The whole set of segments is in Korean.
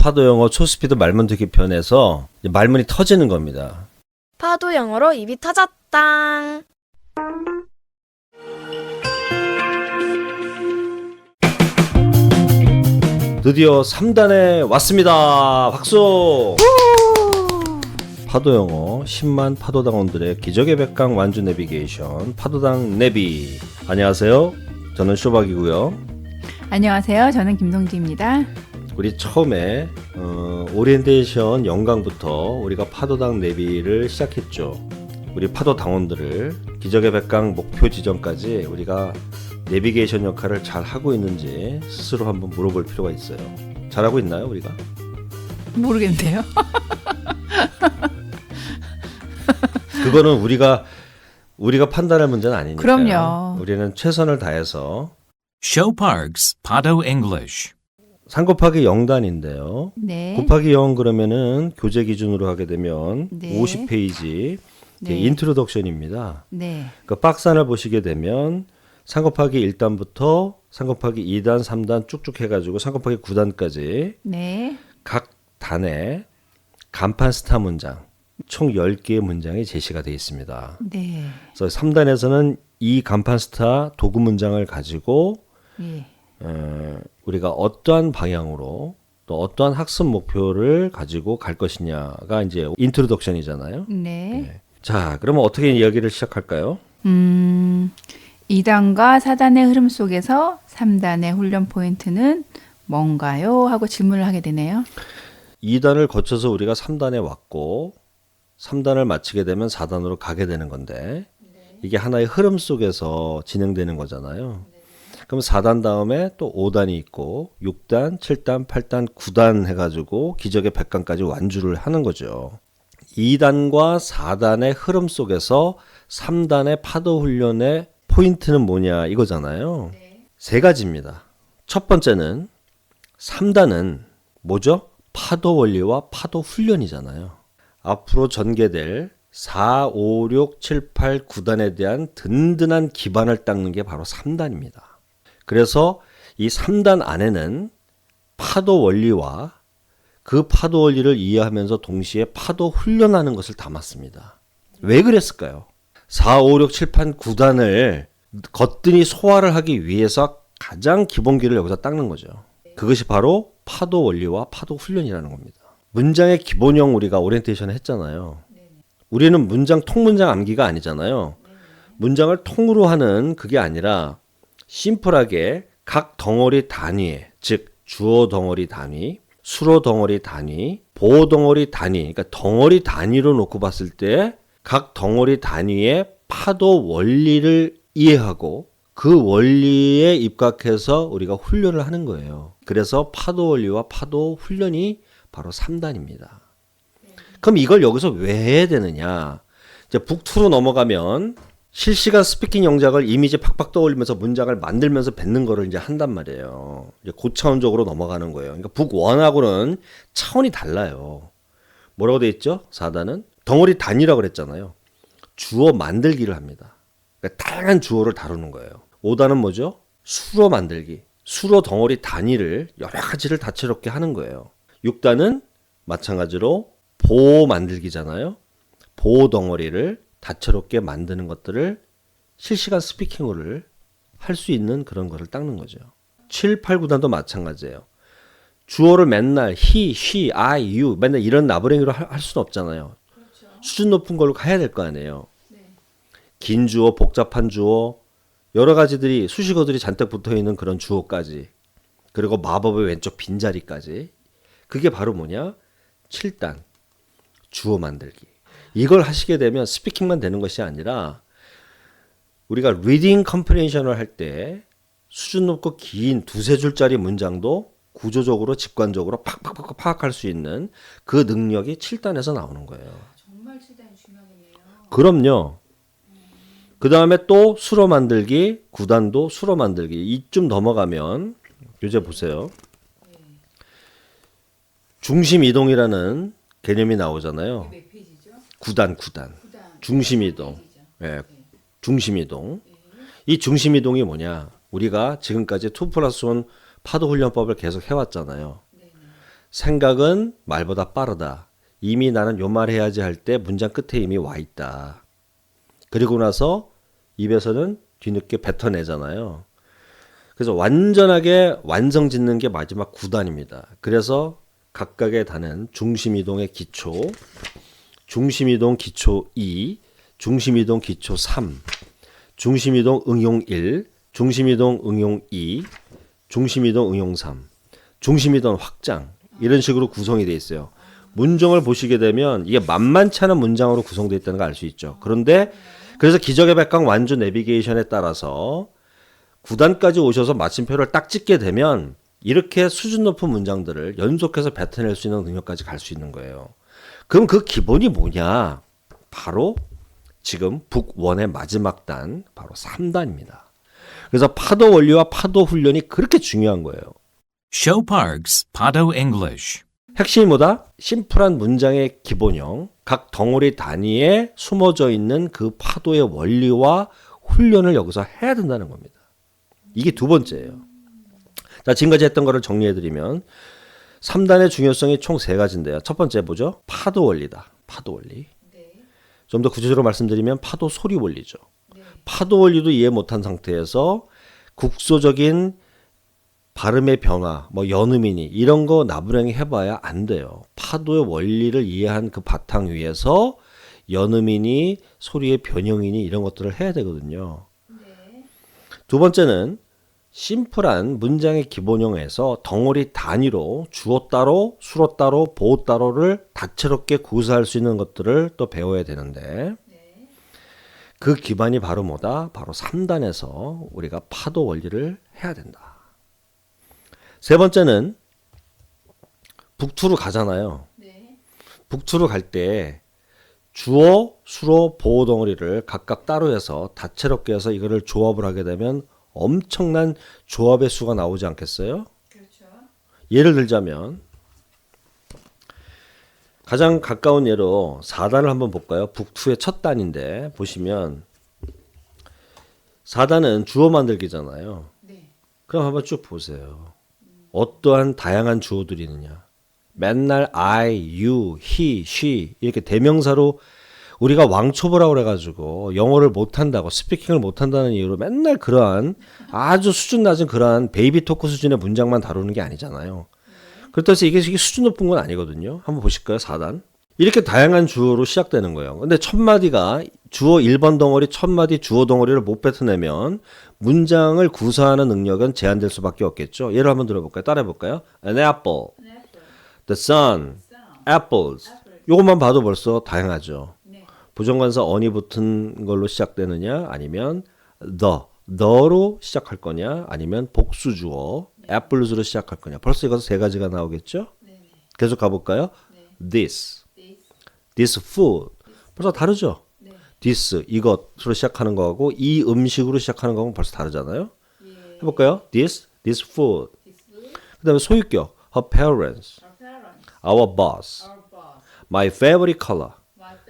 파도 영어 초스피드 말문 듣기 편에서 말문이 터지는 겁니다. 파도 영어로 입이 터졌당. 드디어 3단에 왔습니다. 박수! 파도 영어 10만 파도당원들의 기적의 백강 완주 내비게이션 파도당 내비. 안녕하세요. 저는 쇼박이고요. 안녕하세요. 저는 김성지입니다. 우리 처음에 오리엔테이션 영광부터 우리가 파도당 내비를 시작했죠. 우리 파도당원들을 기적의 백강 목표 지점까지 우리가 내비게이션 역할을 잘 하고 있는지 스스로 한번 물어볼 필요가 있어요. 잘하고 있나요, 우리가? 모르겠는데요. 그거는 우리가 판단할 문제는 아니니까요. 그럼요. 우리는 최선을 다해서. Show Parks Pado English. 3 곱하기 0단인데요. 네. 곱하기 0 그러면은 교재 기준으로 하게 되면 네. 50페이지 네. 인트로덕션입니다. 네. 그 박스 하나 보시게 되면 3 곱하기 1단부터 3 곱하기 2단, 3단 쭉쭉 해가지고 3 곱하기 9단까지 네. 각 단에 간판 스타 문장 총 10개의 문장이 제시가 되어 있습니다. 네. 그래서 3단에서는 이 간판 스타 도구 문장을 가지고 예. 우리가 어떠한 방향으로 또 어떠한 학습 목표를 가지고 갈 것이냐가 이제 인트로덕션이잖아요. 네. 자, 그러면 어떻게 이야기를 시작할까요? 2단과 4단의 흐름 속에서 3단의 훈련 포인트는 뭔가요? 하고 질문을 하게 되네요. 2단을 거쳐서 우리가 3단에 왔고 3단을 마치게 되면 4단으로 가게 되는 건데 이게 하나의 흐름 속에서 진행되는 거잖아요. 그럼 4단 다음에 또 5단이 있고 6단, 7단, 8단, 9단 해가지고 기적의 백강까지 완주를 하는 거죠. 2단과 4단의 흐름 속에서 3단의 파도 훈련의 포인트는 뭐냐 이거잖아요. 세 가지입니다. 첫 번째는 3단은 뭐죠? 파도 원리와 파도 훈련이잖아요. 앞으로 전개될 4, 5, 6, 7, 8, 9단에 대한 든든한 기반을 닦는 게 바로 3단입니다. 그래서 이 3단 안에는 파도 원리와 그 파도 원리를 이해하면서 동시에 파도 훈련하는 것을 담았습니다. 왜 그랬을까요? 4, 5, 6, 7, 8, 9단을 거뜬히 소화를 하기 위해서 가장 기본기를 여기서 닦는 거죠. 그것이 바로 파도 원리와 파도 훈련이라는 겁니다. 문장의 기본형 우리가 오리엔테이션 했잖아요. 우리는 문장 통문장 암기가 아니잖아요. 문장을 통으로 하는 그게 아니라 심플하게 각 덩어리 단위에, 즉 주어 덩어리 단위, 수로 덩어리 단위, 보호 덩어리 단위, 그러니까 덩어리 단위로 놓고 봤을 때 각 덩어리 단위의 파도 원리를 이해하고 그 원리에 입각해서 우리가 훈련을 하는 거예요. 그래서 파도 원리와 파도 훈련이 바로 3단입니다. 그럼 이걸 여기서 왜 해야 되느냐? 이제 북2로 넘어가면 실시간 스피킹 영작을 이미지 팍팍 떠올리면서 문장을 만들면서 뱉는 거를 이제 한단 말이에요. 이제 고차원적으로 넘어가는 거예요. 그러니까 북1하고는 차원이 달라요. 뭐라고 돼 있죠? 4단은 덩어리 단위라고 그랬잖아요. 주어 만들기를 합니다. 그러니까 다양한 주어를 다루는 거예요. 5단은 뭐죠? 수로 만들기. 수로 덩어리 단위를 여러 가지를 다채롭게 하는 거예요. 6단은 마찬가지로 보호 만들기잖아요. 보호 덩어리를 다채롭게 만드는 것들을 실시간 스피킹어를 할 수 있는 그런 거를 닦는 거죠. 7, 8, 9단도 마찬가지예요. 주어를 맨날 he, she, I, you 맨날 이런 나부랭이로 할 수는 없잖아요. 그렇죠. 수준 높은 걸로 가야 될 거 아니에요. 네. 긴 주어, 복잡한 주어, 여러 가지들이 수식어들이 잔뜩 붙어있는 그런 주어까지 그리고 마법의 왼쪽 빈자리까지 그게 바로 뭐냐? 7단 주어 만들기. 이걸 하시게 되면 스피킹만 되는 것이 아니라 우리가 리딩 컴프레hension을 할 때 수준 높고 긴 두세 줄짜리 문장도 구조적으로 직관적으로 팍팍팍 파악할 수 있는 그 능력이 7단에서 나오는 거예요. 정말 7단이 중요하네요. 그럼요. 그 다음에 또 수로 만들기 9단도 수로 만들기 이쯤 넘어가면 교재 보세요. 중심 이동이라는 개념이 나오잖아요. 9단. 중심 이동. 예. 중심 이동. 이 중심 이동이 뭐냐? 우리가 지금까지 2+1 파도 훈련법을 계속 해왔잖아요. 생각은 말보다 빠르다. 이미 나는 요 말 해야지 할 때 문장 끝에 이미 와 있다. 그리고 나서 입에서는 뒤늦게 뱉어내잖아요. 그래서 완전하게 완성 짓는 게 마지막 9단입니다. 그래서 각각의 단은 중심이동의 기초, 중심이동 기초 2, 중심이동 기초 3, 중심이동 응용 1, 중심이동 응용 2, 중심이동 응용 3, 중심이동 확장 이런 식으로 구성이 되어 있어요. 문정을 보시게 되면 이게 만만치 않은 문장으로 구성되어 있다는 걸 알 수 있죠. 그런데 그래서 기적의 백강 완주 내비게이션에 따라서 9단까지 오셔서 마침표를 딱 찍게 되면 이렇게 수준 높은 문장들을 연속해서 뱉어낼 수 있는 능력까지 갈 수 있는 거예요. 그럼 그 기본이 뭐냐? 바로 지금 북1의 마지막 단, 바로 3단입니다. 그래서 파도 원리와 파도 훈련이 그렇게 중요한 거예요. Show Parks Pado English. 핵심이 뭐다? 심플한 문장의 기본형, 각 덩어리 단위에 숨어져 있는 그 파도의 원리와 훈련을 여기서 해야 된다는 겁니다. 이게 두 번째예요. 자, 지금까지 했던 거를 정리해드리면 3단의 중요성이 총 3가지인데요. 첫 번째 뭐죠? 파도 원리다. 파도 원리. 좀 더 구체적으로 말씀드리면 파도 소리 원리죠. 파도 원리도 이해 못한 상태에서 국소적인 발음의 변화, 뭐 연음이니 이런 거 나부랭이 해봐야 안 돼요. 파도의 원리를 이해한 그 바탕 위에서 연음이니 소리의 변형이니 이런 것들을 해야 되거든요. 두 번째는 심플한 문장의 기본형에서 덩어리 단위로 주어 따로, 수로 따로, 보호 따로를 다채롭게 구사할 수 있는 것들을 또 배워야 되는데 그 기반이 바로 뭐다? 바로 3단에서 우리가 파도 원리를 해야 된다. 세 번째는 북투로 가잖아요. 북투로 갈 때 주어, 수로, 보호 덩어리를 각각 따로 해서 다채롭게 해서 이거를 조합을 하게 되면 엄청난 조합의 수가 나오지 않겠어요? 그렇죠. 예를 들자면 가장 가까운 예로 4단을 한번 볼까요? 북투의 첫 단인데 보시면 4단은 주어 만들기잖아요. 그럼 한번 쭉 보세요. 어떠한 다양한 주어들이 있느냐. 맨날 I, you, he, she 이렇게 대명사로 우리가 왕초보라고 그래가지고 영어를 못한다고 스피킹을 못한다는 이유로 맨날 그러한 아주 수준 낮은 그러한 베이비 토크 수준의 문장만 다루는 게 아니잖아요. 그렇다고 해서 이게 수준 높은 건 아니거든요. 한번 보실까요? 4단. 이렇게 다양한 주어로 시작되는 거예요. 근데 첫 마디가 주어 1번 덩어리 첫 마디 주어 덩어리를 못 뱉어내면 문장을 구사하는 능력은 제한될 수밖에 없겠죠. 예를 한번 들어볼까요? 따라해볼까요? An apple, the sun, apples. 요것만 봐도 벌써 다양하죠. 부정관사 on이 붙은 걸로 시작되느냐 아니면 the로 시작할 거냐 아니면 복수주어 apples로 시작할 거냐. 벌써 이것서 3가지가 나오겠죠. 계속 가볼까요? this food 벌써 다르죠. this 이것으로 시작하는 거하고 이 음식으로 시작하는 거하고 벌써 다르잖아요. 해볼까요? this food. 그 다음에 소유격 her parents, our boss, my favorite color.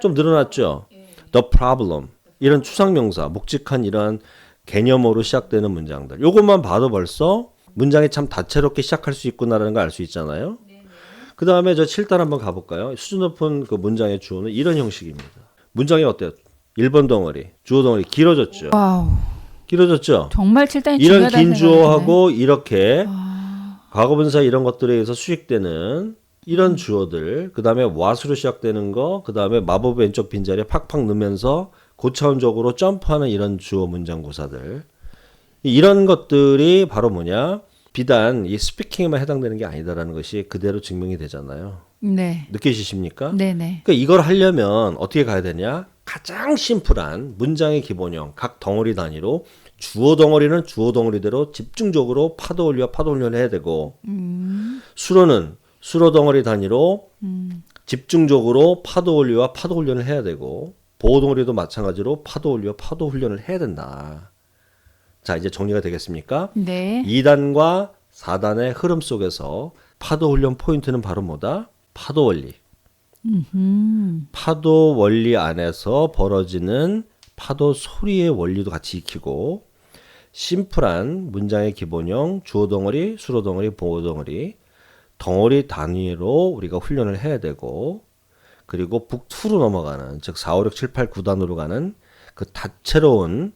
좀 늘어났죠. The problem 이런 추상명사 묵직한 이러한 개념어로 시작되는 문장들 요것만 봐도 벌써 문장이 참 다채롭게 시작할 수 있구나라는 걸 알 수 있잖아요. 그 다음에 저 7단 한번 가볼까요? 수준 높은 그 문장의 주어는 이런 형식입니다. 문장이 어때요? 1번 덩어리 주어 덩어리 길어졌죠. 와우. 길어졌죠. 정말 7단이 이런 중요하다는 긴 생각이 주어하고 이렇게 과거분사 이런 것들에 의해서 수식되는 이런 주어들, 그 다음에 what으로 시작되는 거, 그 다음에 마법 왼쪽 빈자리에 팍팍 넣으면서 고차원적으로 점프하는 이런 주어 문장 구사들. 이런 것들이 바로 뭐냐? 비단 이 스피킹에만 해당되는 게 아니다라는 것이 그대로 증명이 되잖아요. 네. 느끼시십니까? 네네. 그러니까 이걸 하려면 어떻게 가야 되냐? 가장 심플한 문장의 기본형, 각 덩어리 단위로 주어 덩어리는 주어 덩어리대로 집중적으로 파도 원리와 파도 훈련을 해야 되고 수로는 수로 덩어리 단위로 집중적으로 파도 원리와 파도 훈련을 해야 되고 보호 덩어리도 마찬가지로 파도 원리와 파도 훈련을 해야 된다. 자, 이제 정리가 되겠습니까? 네. 2단과 4단의 흐름 속에서 파도 훈련 포인트는 바로 뭐다? 파도 원리. 파도 원리 안에서 벌어지는 파도 소리의 원리도 같이 익히고 심플한 문장의 기본형 주어 덩어리, 수로 덩어리, 보호 덩어리 덩어리 단위로 우리가 훈련을 해야 되고 그리고 북2로 넘어가는 즉 4, 5, 6, 7, 8, 9단으로 가는 그 다채로운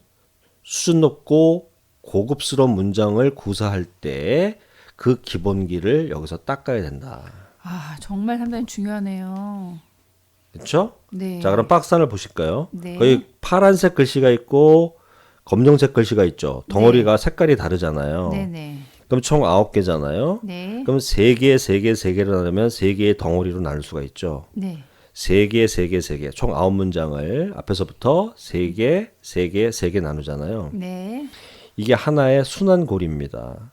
수준 높고 고급스러운 문장을 구사할 때 그 기본기를 여기서 닦아야 된다. 아, 정말 상당히 중요하네요. 그렇죠? 네. 자, 그럼 박스 하나를 보실까요? 네. 거기 파란색 글씨가 있고 검정색 글씨가 있죠. 덩어리가 색깔이 다르잖아요. 네네. 그럼 총 9개잖아요. 네. 그럼 3개, 3개, 3개로 나누면 3개의 덩어리로 나눌 수가 있죠. 네. 3개, 3개, 3개. 총 9문장을 앞에서부터 3개, 3개, 3개 나누잖아요. 네. 이게 하나의 순환고리입니다.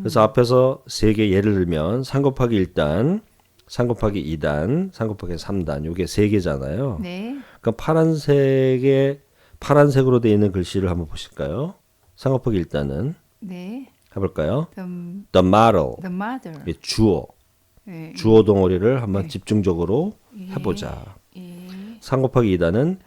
그래서 앞에서 3개 예를 들면 3 곱하기 1단, 3 곱하기 2단, 3 곱하기 3단. 요게 3개잖아요. 네. 그럼 파란색으로 되어 있는 글씨를 한번 보실까요? 3 곱하기 1단은 네. 해볼까요? The The model. mother. 이게 주어. 네. 주어 덩어리를 한번 집중적으로 해보자. 3 곱하기 2단은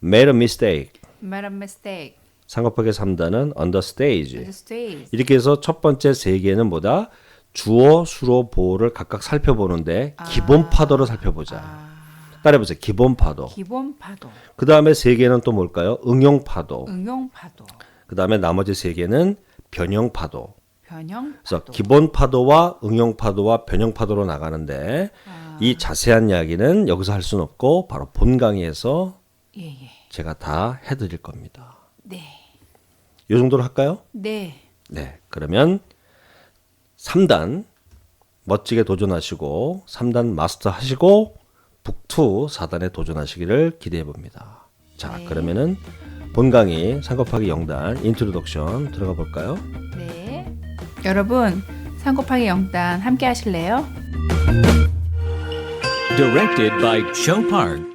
made a mistake. Made a mistake. 3 곱하기 3단은 on the stage. The stage. 이렇게 해서 첫 번째 3개는 뭐다? 주어, 수로, 보어를 각각 살펴보는데 기본 파도를 살펴보자. 따라해보세요. 기본 파도. 기본 파도. 그 다음에 3개는 또 뭘까요? 응용 파도. 응용 파도. 그 다음에 나머지 3개는 변형 파도. 변형 그래서 파도. 기본 파도와 응용 파도와 변형 파도로 나가는데 이 자세한 이야기는 여기서 할 수는 없고 바로 본 강의에서 예, 예. 제가 다 해드릴 겁니다. 네. 이 정도로 할까요? 네. 네. 그러면 3단 멋지게 도전하시고 3단 마스터 하시고 북2 4단에 도전하시기를 기대해 봅니다. 자, 그러면은 본 강의 3 곱하기 0단 인트로덕션 들어가 볼까요? 네. 여러분, 3 곱하기 0단 함께 하실래요? Directed by Show Park.